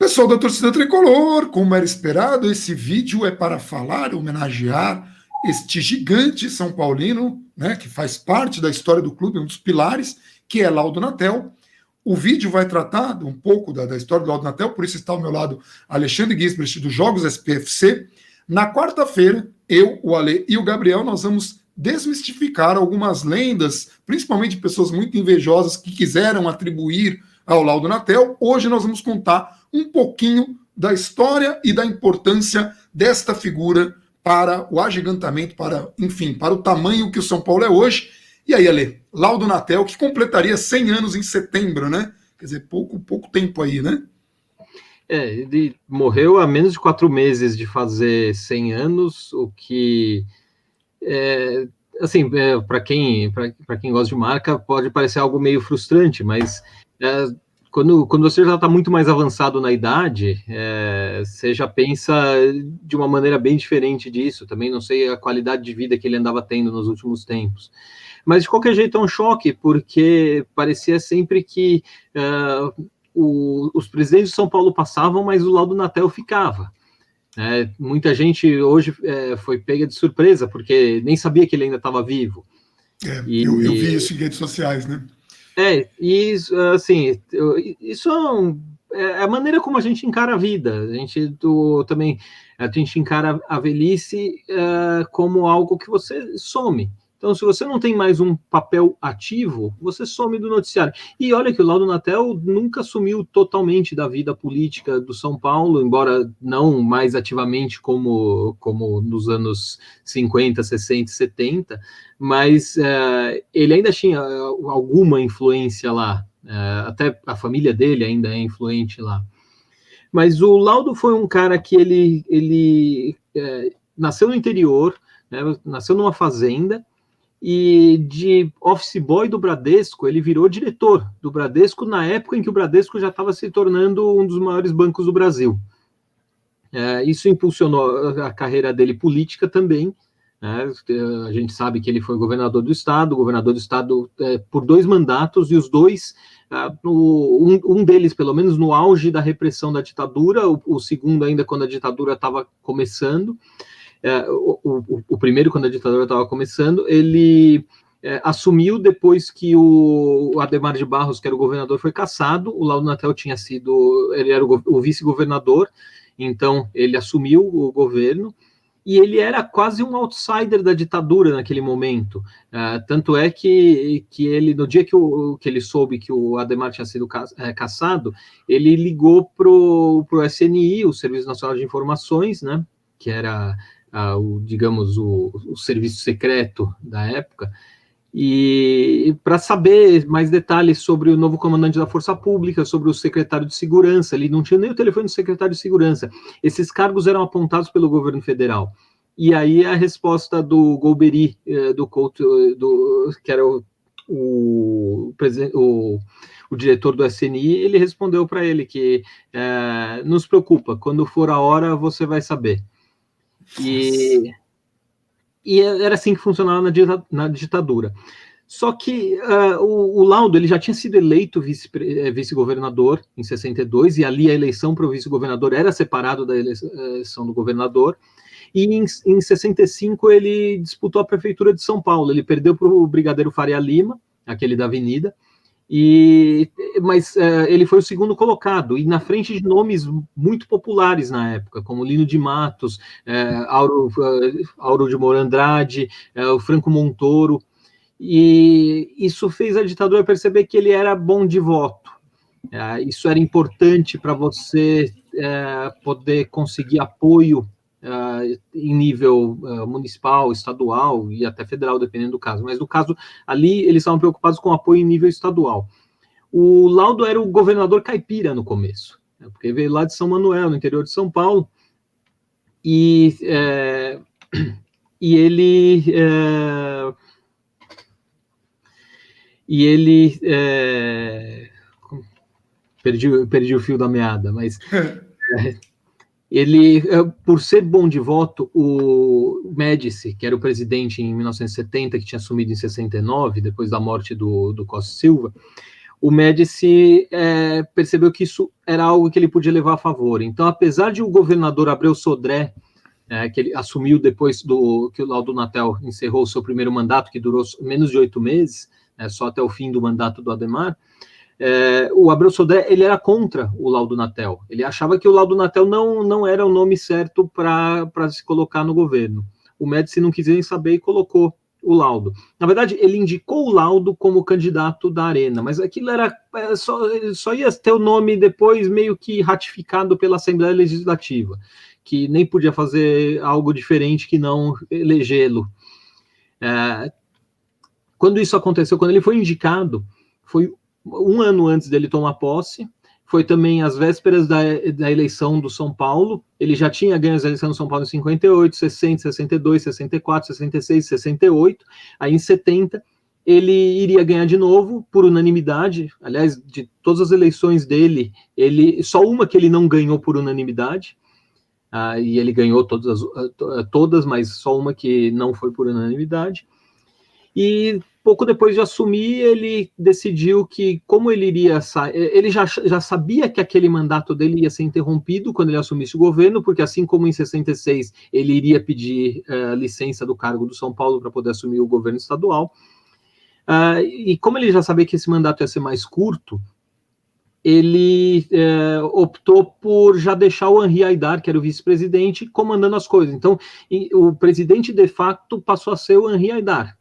Pessoal da torcida tricolor, como era esperado, esse vídeo é para falar, homenagear este gigante São Paulino, né, que faz parte da história do clube, um dos pilares, que é Laudo Natel. O vídeo vai tratar um pouco da história do Laudo Natel, por isso está ao meu lado Alexandre Gisbrecht, dos Jogos SPFC. Na quarta-feira, eu, o Ale e o Gabriel, nós vamos desmistificar algumas lendas, principalmente de pessoas muito invejosas que quiseram atribuir ao Laudo Natel. Hoje nós vamos contar um pouquinho da história e da importância desta figura para o agigantamento, para, enfim, para o tamanho que o São Paulo é hoje. E aí, Ale, Laudo Natel, que completaria 100 anos em setembro, né? Quer dizer, pouco tempo aí, né? Ele morreu há menos de 4 meses de fazer 100 anos, o que, para quem gosta de marca, pode parecer algo meio frustrante, mas quando você já está muito mais avançado na idade, você já pensa de uma maneira bem diferente disso. Também não sei a qualidade de vida que ele andava tendo nos últimos tempos. Mas, de qualquer jeito, é um choque, porque parecia sempre que os presidentes de São Paulo passavam, mas o Laudo Natel ficava. Muita gente hoje foi pega de surpresa, porque nem sabia que ele ainda estava vivo. Eu vi isso em redes sociais, né? Isso é a maneira como a gente encara a vida. A gente encara a velhice como algo que você some. Então, se você não tem mais um papel ativo, você some do noticiário. E olha que o Laudo Natel nunca sumiu totalmente da vida política do São Paulo, embora não mais ativamente como nos anos 50, 60 e 70, mas ele ainda tinha alguma influência lá. Até a família dele ainda é influente lá. Mas o Laudo foi um cara que ele nasceu no interior, né, nasceu numa fazenda, e de office boy do Bradesco, ele virou diretor do Bradesco na época em que o Bradesco já estava se tornando um dos maiores bancos do Brasil. Isso impulsionou a carreira dele política também. A gente sabe que ele foi governador do estado por 2 mandatos, e os dois, um deles pelo menos no auge da repressão da ditadura, o segundo ainda quando a ditadura estava começando. O primeiro, quando a ditadura estava começando, ele assumiu depois que o Adhemar de Barros, que era o governador, foi cassado. O Laudo Natel ele era o vice-governador, então ele assumiu o governo, e ele era quase um outsider da ditadura naquele momento. Tanto é que ele, no dia que ele soube que o Adhemar tinha sido cassado, ele ligou para o SNI, o Serviço Nacional de Informações, né, que era o serviço secreto da época, e para saber mais detalhes sobre o novo comandante da Força Pública, sobre o secretário de Segurança. Ele não tinha nem o telefone do secretário de Segurança. Esses cargos eram apontados pelo governo federal. E aí a resposta do Golbery, que era o diretor do SNI, ele respondeu para ele que não se preocupa, quando for a hora você vai saber. E era assim que funcionava na ditadura. Só que o Laudo, ele já tinha sido eleito vice-governador em 62, e ali a eleição para o vice-governador era separado da eleição do governador, e em 65 ele disputou a prefeitura de São Paulo. Ele perdeu para o brigadeiro Faria Lima, aquele da Avenida, mas ele foi o segundo colocado, e na frente de nomes muito populares na época, como Lino de Matos, Auro de Moura Andrade, o Franco Montoro, e isso fez a ditadura perceber que ele era bom de voto. Isso era importante para você poder conseguir apoio em nível municipal, estadual e até federal, dependendo do caso. Mas no caso ali, eles estavam preocupados com apoio em nível estadual. O Laudo era o governador caipira no começo, porque veio lá de São Manuel, no interior de São Paulo, e ele perdi o fio da meada, mas ele, por ser bom de voto, o Médici, que era o presidente em 1970, que tinha assumido em 69, depois da morte do Costa Silva, o Médici percebeu que isso era algo que ele podia levar a favor. Então, apesar de o governador Abreu Sodré, que ele assumiu depois que o Laudo Natel encerrou o seu primeiro mandato, que durou menos de 8 meses, só até o fim do mandato do Adhemar, o Abreu Sodré, ele era contra o Laudo Natel. Ele achava que o Laudo Natel não era o nome certo para se colocar no governo. O Médici não quis nem saber e colocou o laudo. Na verdade, ele indicou o laudo como candidato da Arena, mas aquilo só ia ter o nome depois meio que ratificado pela Assembleia Legislativa, que nem podia fazer algo diferente que não elegê-lo. Quando isso aconteceu, quando ele foi indicado, foi um ano antes dele tomar posse, foi também às vésperas da eleição do São Paulo. Ele já tinha ganho as eleições do São Paulo em 58, 60, 62, 64, 66, 68. Aí em 70 ele iria ganhar de novo por unanimidade. Aliás, de todas as eleições dele, só uma que ele não ganhou por unanimidade. E ele ganhou todas, mas só uma que não foi por unanimidade. E pouco depois de assumir, ele decidiu que, como ele iria sair, ele já sabia que aquele mandato dele ia ser interrompido quando ele assumisse o governo, porque assim como em 66 ele iria pedir licença do cargo do São Paulo para poder assumir o governo estadual, e como ele já sabia que esse mandato ia ser mais curto, ele optou por já deixar o Henri Haidar, que era o vice-presidente, comandando as coisas. Então, o presidente de facto passou a ser o Henri Haidar.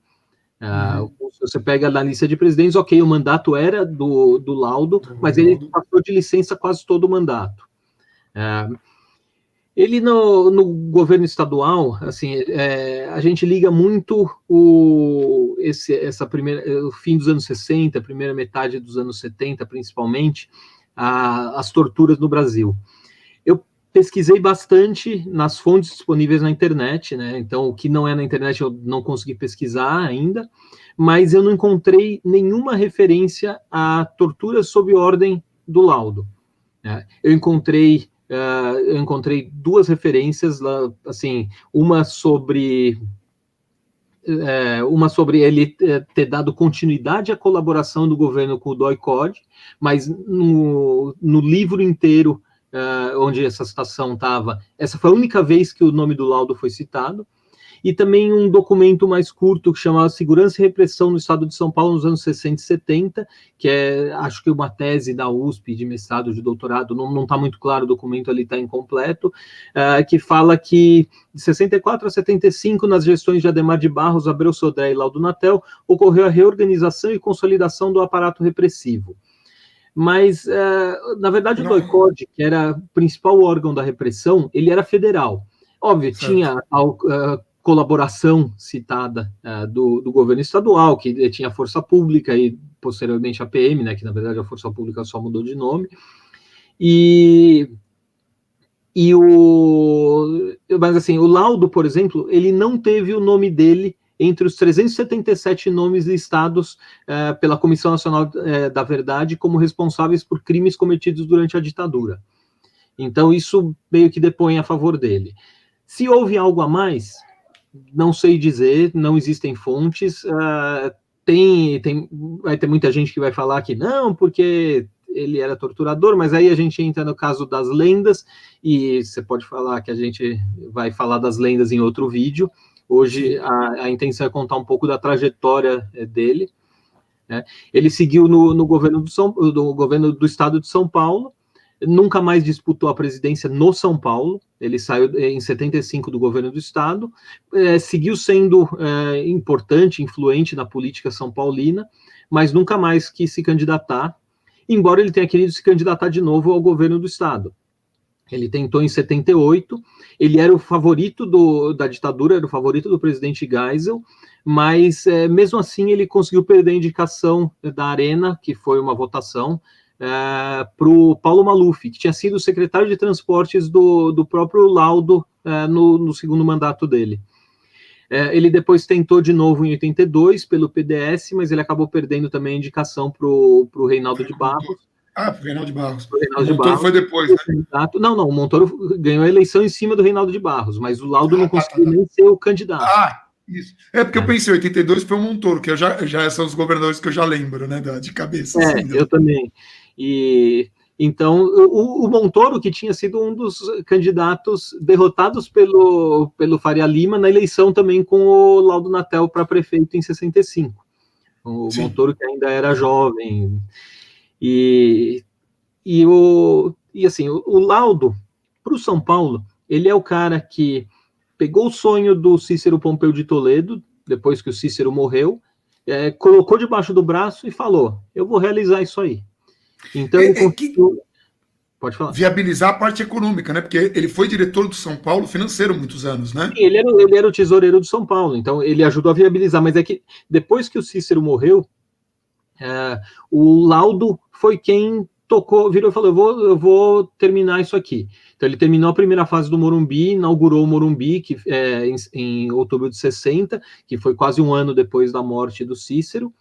Você pega na lista de presidentes, ok, o mandato era do Laudo, mas ele passou de licença quase todo o mandato. Ele no governo estadual, assim, a gente liga muito o fim dos anos 60, a primeira metade dos anos 70, principalmente, as torturas no Brasil. Eu pesquisei bastante nas fontes disponíveis na internet, né? Então, o que não é na internet eu não consegui pesquisar ainda, mas eu não encontrei nenhuma referência a torturas sob ordem do Laudo. Eu encontrei duas referências, assim, uma sobre ele ter dado continuidade à colaboração do governo com o DOI-CODE, mas no livro inteiro onde essa citação estava, essa foi a única vez que o nome do laudo foi citado, e também um documento mais curto que chamava Segurança e Repressão no Estado de São Paulo nos anos 60 e 70, que acho que uma tese da USP de mestrado, de doutorado, não está muito claro, o documento ali está incompleto, que fala que de 64 a 75, nas gestões de Adhemar de Barros, Abreu Sodré e Laudo Natel, ocorreu a reorganização e consolidação do aparato repressivo. Mas, na verdade, o DOI-CODE, que era o principal órgão da repressão, ele era federal. Óbvio, certo. Tinha colaboração citada do governo estadual, que tinha a Força Pública e, posteriormente, a PM, né, que, na verdade, a Força Pública só mudou de nome. Mas, assim, o laudo, por exemplo, ele não teve o nome dele entre os 377 nomes listados pela Comissão Nacional da Verdade como responsáveis por crimes cometidos durante a ditadura. Então, isso meio que depõe a favor dele. Se houve algo a mais, não sei dizer, não existem fontes, vai ter muita gente que vai falar que não, porque ele era torturador, mas aí a gente entra no caso das lendas, e você pode falar que a gente vai falar das lendas em outro vídeo. Hoje a intenção é contar um pouco da trajetória dele. Né? Ele seguiu no governo do estado de São Paulo, nunca mais disputou a presidência no São Paulo, ele saiu em 75 do governo do estado, seguiu sendo importante, influente na política são paulina, mas nunca mais quis se candidatar, embora ele tenha querido se candidatar de novo ao governo do estado. Ele tentou em 78, ele era o favorito da ditadura, era o favorito do presidente Geisel, mas mesmo assim ele conseguiu perder a indicação da Arena, que foi uma votação, para o Paulo Maluf, que tinha sido secretário de transportes do próprio Laudo no segundo mandato dele. Ele depois tentou de novo em 82 pelo PDS, mas ele acabou perdendo também a indicação para o Reinaldo de Barros. Para o Reinaldo de Barros. O Montoro foi depois, né? Não, o Montoro ganhou a eleição em cima do Reinaldo de Barros, mas o Laudo não conseguiu nem ser o candidato. Isso. É porque eu pensei, 82 foi o Montoro, que já são os governadores que eu já lembro, né, de cabeça. Assim, eu também. E então o Montoro, que tinha sido um dos candidatos derrotados pelo Faria Lima na eleição também com o Laudo Natel para prefeito em 65. O Sim. Montoro, que ainda era jovem. E assim, o Laudo, para o São Paulo, ele é o cara que pegou o sonho do Cícero Pompeu de Toledo, depois que o Cícero morreu, colocou debaixo do braço e falou: eu vou realizar isso aí. Então ele conseguiu. Pode falar. Viabilizar a parte econômica, né? Porque ele foi diretor do São Paulo financeiro muitos anos, né? Sim, ele era o tesoureiro do São Paulo, então ele ajudou a viabilizar, mas é que depois que o Cícero morreu, o Laudo foi quem tocou, virou e falou: eu vou terminar isso aqui. Então ele terminou a primeira fase do Morumbi, inaugurou o Morumbi em outubro de 60, que foi quase um ano depois da morte do Cícero,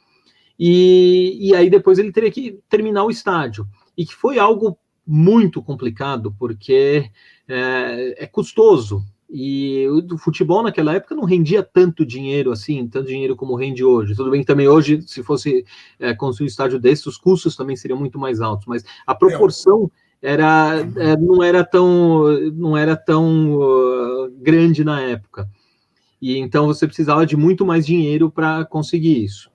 e aí depois ele teria que terminar o estádio, e que foi algo muito complicado, porque é custoso, e o futebol naquela época não rendia tanto dinheiro assim, tanto dinheiro como rende hoje. Tudo bem que também hoje, se fosse construir um estádio desse, os custos também seriam muito mais altos, mas a proporção não era tão grande na época. E então você precisava de muito mais dinheiro para conseguir isso.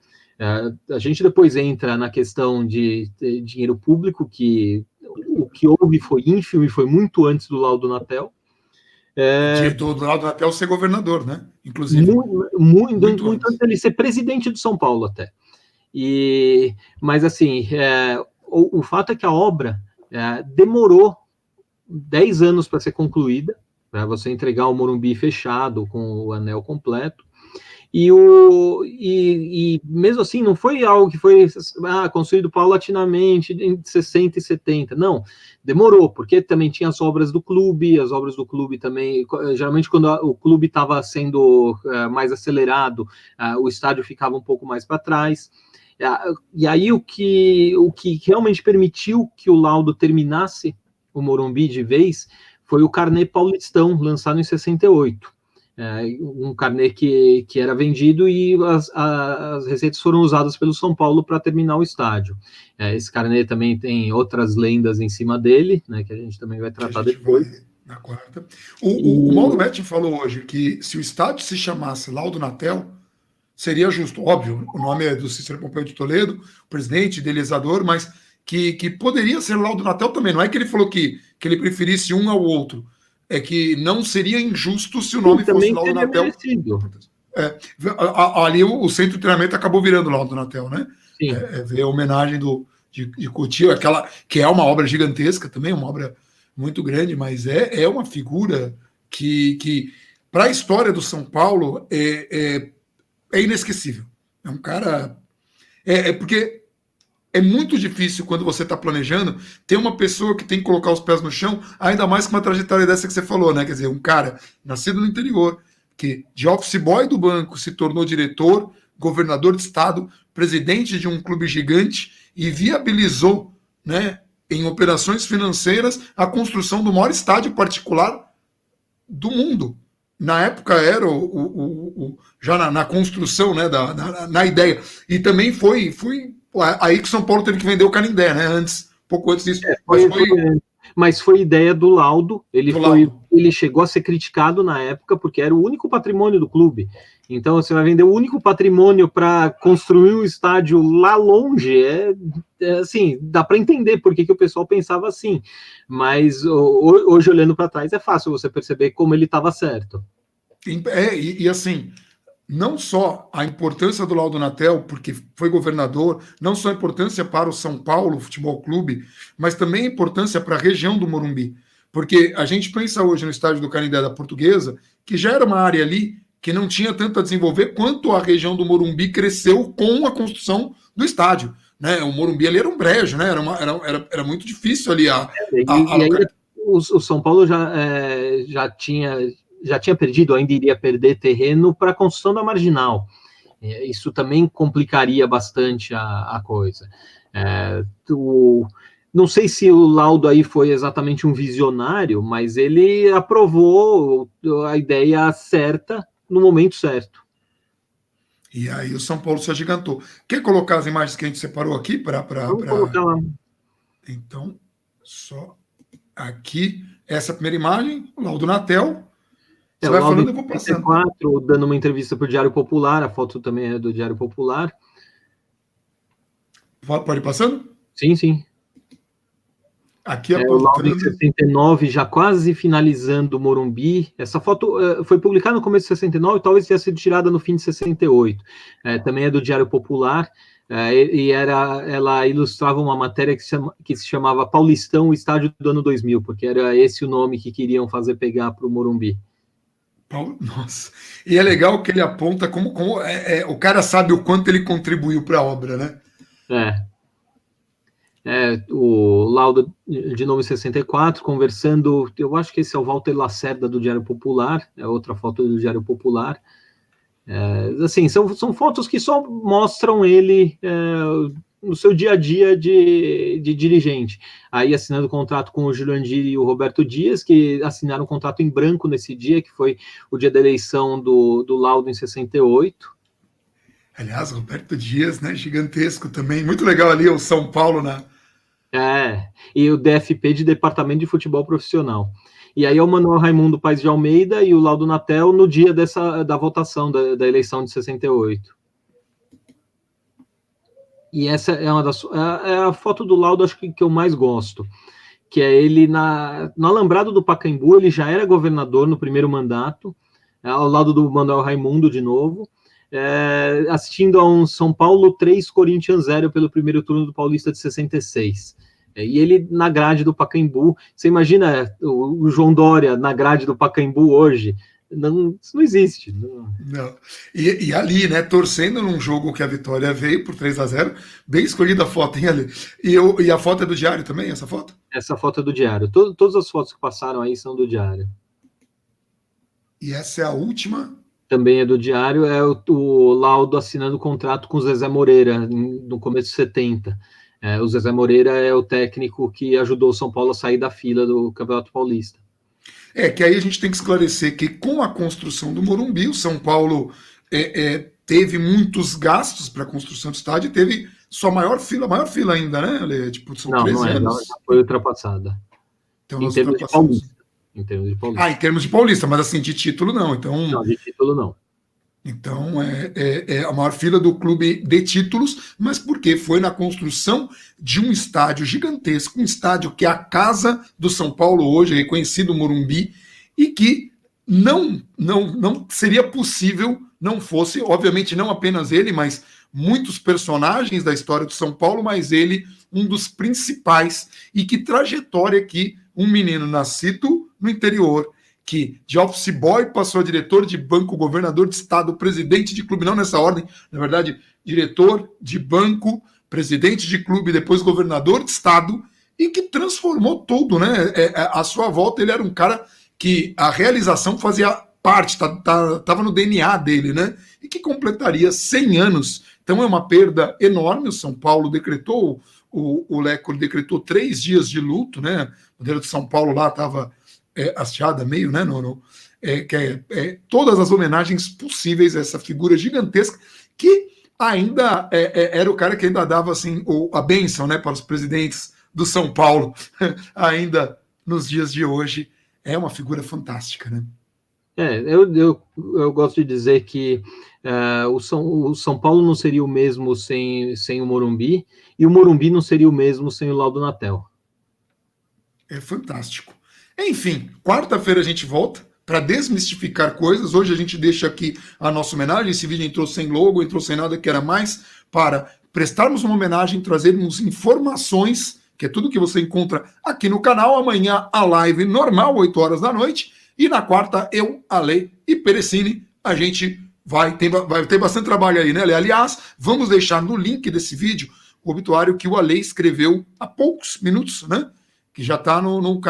A gente depois entra na questão de dinheiro público, que o que houve foi ínfimo e foi muito antes do Laudo Natel. Do Laudo Natel ser governador, né? Inclusive. Muito antes dele ser presidente de São Paulo até. Mas assim, o fato é que a obra demorou 10 anos para ser concluída, para você entregar o Morumbi fechado, com o anel completo. E mesmo assim, não foi algo que foi construído paulatinamente em 60 e 70, não, demorou, porque também tinha as obras do clube também, geralmente quando o clube estava sendo mais acelerado, o estádio ficava um pouco mais para trás, e aí o que realmente permitiu que o Laudo terminasse o Morumbi de vez foi o Carnê Paulistão, lançado em 68. Um carnê que era vendido e as receitas foram usadas pelo São Paulo para terminar o estádio. Esse carnê também tem outras lendas em cima dele, né, que a gente também vai tratar depois. Na quarta. O Mauro Betti falou hoje que se o estádio se chamasse Laudo Natel, seria justo. Óbvio, o nome é do Cícero Pompeu de Toledo, presidente, idealizador, mas que poderia ser Laudo Natel também. Não é que ele falou que ele preferisse um ao outro. É que não seria injusto se o nome fosse Laudo Natel. Ali o centro de treinamento acabou virando Laudo Natel, né? Ver a homenagem de Coutinho, aquela que é uma obra gigantesca também, uma obra muito grande, mas é uma figura que para a história do São Paulo é inesquecível. É um cara. Porque é muito difícil quando você está planejando ter uma pessoa que tem que colocar os pés no chão, ainda mais com uma trajetória dessa que você falou, né? Quer dizer, um cara nascido no interior, que de office boy do banco se tornou diretor, governador de estado, presidente de um clube gigante e viabilizou, né, em operações financeiras, a construção do maior estádio particular do mundo. Na época era já na construção, né, na ideia. E também foi aí que São Paulo teve que vender o Canindé, né? Pouco antes disso. Mas foi ideia do Laudo. Ele chegou a ser criticado na época porque era o único patrimônio do clube. Então você vai vender o único patrimônio para construir um estádio lá longe. Assim, dá para entender por que o pessoal pensava assim. Mas hoje, olhando para trás, é fácil você perceber como ele estava certo. E assim, não só a importância do Laudo Natel, porque foi governador, não só a importância para o São Paulo Futebol Clube, mas também a importância para a região do Morumbi. Porque a gente pensa hoje no estádio do Canindé da Portuguesa, que já era uma área ali que não tinha tanto a desenvolver, quanto a região do Morumbi cresceu com a construção do estádio. Né? O Morumbi ali era um brejo, né? Era muito difícil ali o São Paulo já tinha perdido, ainda iria perder terreno para a construção da Marginal. Isso também complicaria bastante a coisa. Não sei se o Laudo aí foi exatamente um visionário, mas ele aprovou a ideia certa no momento certo. E aí o São Paulo se agigantou. Quer colocar as imagens que a gente separou aqui Vamos colocar lá. Então, só aqui, essa primeira imagem, o Laudo Natel. Você vai falando, eu vou passando. 34, dando uma entrevista para o Diário Popular, a foto também é do Diário Popular. Pode ir passando? Sim, sim. Aqui o Laudo em 69, já quase finalizando o Morumbi. Essa foto foi publicada no começo de 69, talvez tenha sido tirada no fim de 68. Também é do Diário Popular, ela ilustrava uma matéria que se chamava Paulistão, o estádio do ano 2000, porque era esse o nome que queriam fazer pegar para o Morumbi. Nossa, e é legal que ele aponta como o cara sabe o quanto ele contribuiu para a obra, né? O Laudo de novo em 64, conversando, eu acho que esse é o Walter Lacerda do Diário Popular, é outra foto do Diário Popular. Assim, são fotos que só mostram ele no seu dia a dia de dirigente. Aí assinando contrato com o Jurandir e o Roberto Dias, que assinaram um contrato em branco nesse dia, que foi o dia da eleição do Laudo em 68. Aliás, Roberto Dias, né, gigantesco também, muito legal ali o São Paulo e o DFP de Departamento de Futebol Profissional. E aí é o Manuel Raimundo Paes de Almeida e o Laudo Natel no dia da votação da eleição de 68. E essa é a foto do Laudo, acho que eu mais gosto, que é ele no Alambrado do Pacaembu. Ele já era governador no primeiro mandato, ao lado do Manuel Raimundo de novo, assistindo a um São Paulo 3, Corinthians 0 pelo primeiro turno do Paulista de 66. E ele na grade do Pacaembu. Você imagina o João Dória na grade do Pacaembu hoje? Não, isso não existe. Não. E ali, né, torcendo num jogo que a vitória veio por 3-0, bem escolhida a foto, hein, ali. E a foto é do Diário também, essa foto? Essa foto é do Diário. Todas as fotos que passaram aí são do Diário. E essa é a última? Também é do Diário, é o Laudo assinando o contrato com o Zezé Moreira, no começo de 70. O Zezé Moreira é o técnico que ajudou o São Paulo a sair da fila do Campeonato Paulista. Que aí a gente tem que esclarecer que com a construção do Morumbi, o São Paulo teve muitos gastos para a construção do estádio, teve sua maior fila ainda, né? Tipo, são 13 anos. Não, já foi ultrapassada. Então, em termos de Paulista. Em termos de Paulista. Em termos de Paulista, mas assim, de título não. Então, não, de título não. Então, é a maior fila do clube de títulos, mas porque foi na construção de um estádio gigantesco, um estádio que é a casa do São Paulo hoje, reconhecido Morumbi, e que não seria possível, não fosse, obviamente não apenas ele, mas muitos personagens da história do São Paulo, mas ele, um dos principais, e que trajetória que um menino nascido no interior, que de office boy passou a diretor de banco, governador de estado, presidente de clube, não nessa ordem, na verdade, diretor de banco, presidente de clube, depois governador de estado, e que transformou tudo, né? À sua volta, ele era um cara que a realização fazia parte, estava no DNA dele, né? E que completaria 100 anos. Então é uma perda enorme. O São Paulo decretou, o Leco decretou 3 dias de luto, né? O bandeira de São Paulo lá estava hasteada meio, né? Todas as homenagens possíveis a essa figura gigantesca que ainda era o cara que ainda dava assim a bênção, né, para os presidentes do São Paulo ainda nos dias de hoje. É uma figura fantástica, né? Eu gosto de dizer que o São Paulo não seria o mesmo sem o Morumbi, e o Morumbi não seria o mesmo sem o Laudo Natel. É fantástico. Enfim, quarta-feira a gente volta para desmistificar coisas. Hoje a gente deixa aqui a nossa homenagem. Esse vídeo entrou sem logo, entrou sem nada, que era mais para prestarmos uma homenagem, trazermos informações, que é tudo que você encontra aqui no canal. Amanhã a live normal, 8 horas da noite. E na quarta, eu, Ale e Perecini, a gente vai ter bastante trabalho aí, né, Ale? Aliás, vamos deixar no link desse vídeo o obituário que o Ale escreveu há poucos minutos, né? Que já está no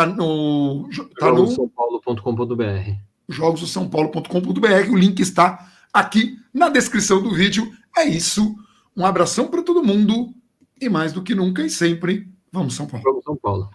jogosdosaopaulo.com.br. jogosdosaopaulo.com.br. O link está aqui na descrição do vídeo. É isso. Um abração para todo mundo e mais do que nunca e sempre, vamos São Paulo. Vamos São Paulo.